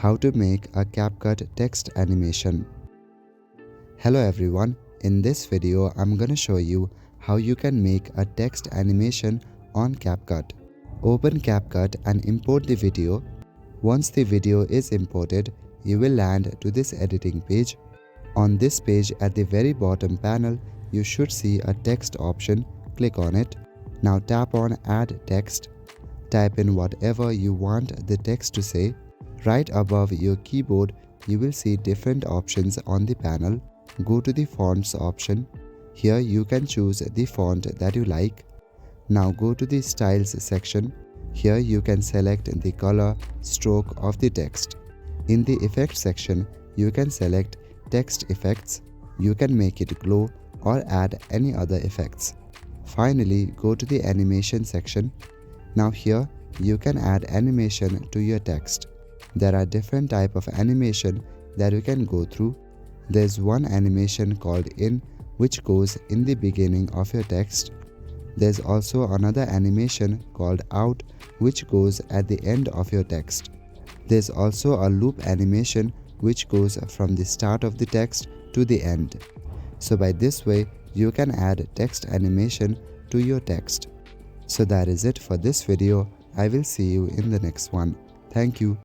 How to make a CapCut text animation. Hello everyone, in this video I'm gonna show you how you can make a text animation on CapCut. Open CapCut and import the video. Once the video is imported, you will land to this editing page. On this page at the very bottom panel, you should see a text option. Click on it. Now tap on Add Text. Type in whatever you want the text to say. Right above your keyboard, you will see different options on the panel. Go to the Fonts option. Here you can choose the font that you like. Now go to the Styles section. Here you can select the color, stroke of the text. In the Effects section, you can select Text Effects. You can make it glow or add any other effects. Finally, go to the Animation section. Now here, you can add animation to your text. There are different types of animation that you can go through. There's one animation called In, which goes in the beginning of your text. There's also another animation called Out, which goes at the end of your text. There's also a loop animation which goes from the start of the text to the end. So by this way, you can add text animation to your text. So that is it for this video. I will see you in the next one. Thank you.